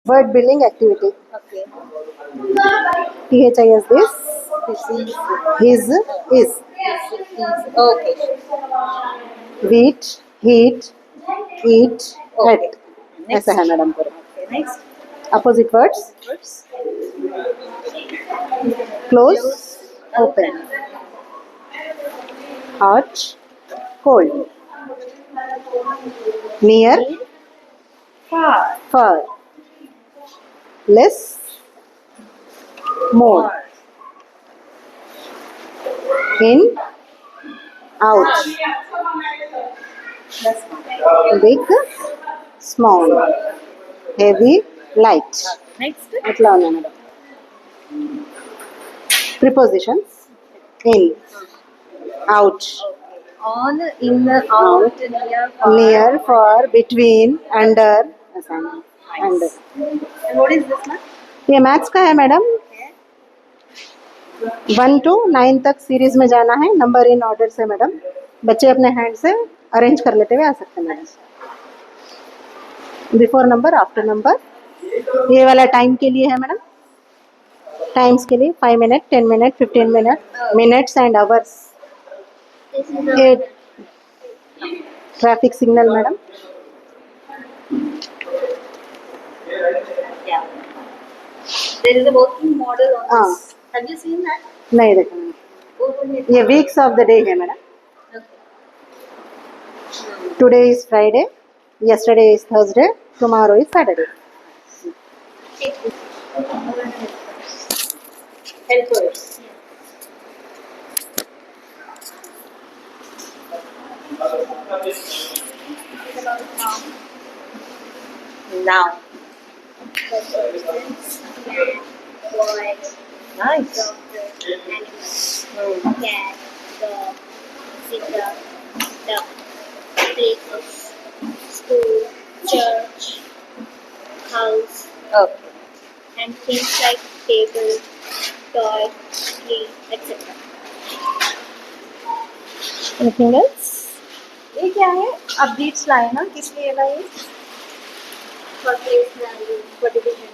Word building activity. Okay. THIS this. This is. His is. Okay. Wheat, heat, eat, Okay. et. Next. ऐसा है madam पूरा. Okay. Next. Opposite words. Words. Close, open. Hot, cold. Near, Far. far. Less, more. In, out. That's fine. Big, small. Heavy, light. Next. అట్లా ఉన్నాయి madam. Prepositions. In, out. On, in, out, near, far. Near, far, between, under. Under. And what is this one? ये maths का है madam. 1 to 9 तक series में जाना है. Number in order से मैडम. बच्चे अपने हैंड से अरेंज कर लेते हुए आ सकते हैं madam. Before number, after number. ये वाला टाइम के लिए है मैडम. टाइम्स के लिए 5 minute, 10 minute, 15 minute, minutes and hours. ये traffic signal madam. Yeah. There is a working model on हाँ. this. Have you seen that? नहीं देखा मैडम. ये वीक्स ऑफ द डे है madam. Today is Friday, yesterday is Thursday, tomorrow is Saturday. Helpers. Now. Boys, Nice. doctor, animals, cat, dog, zebra, duck, places, school, church, house, Okay. and things like table, toy, tree, etc. Anything else? ये क्या है? Updates लाए ना? किस लिए लाए? For place value, for division.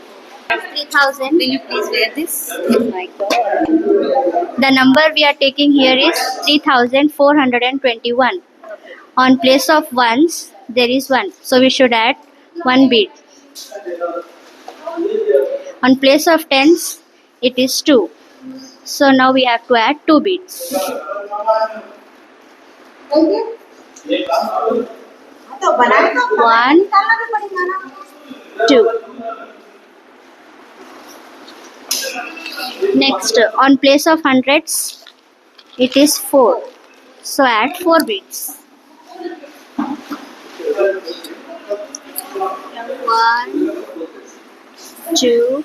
3000. Will you please wear this? Oh my God. The number we are taking here is 3421. On place of ones, there is 1. So we should add 1 bead. On place of tens, it is 2. So now we have to add 2 beads. 1, 2. Next, on place of hundreds, it is 4. So add 4 beads. 1, 2,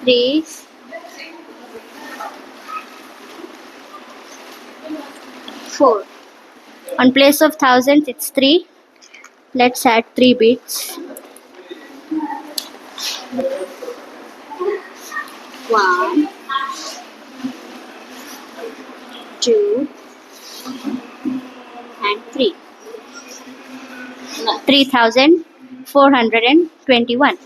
3, 4. On place of thousands, it's 3. Let's add 3 beads. 1, 2, and 3. 3421.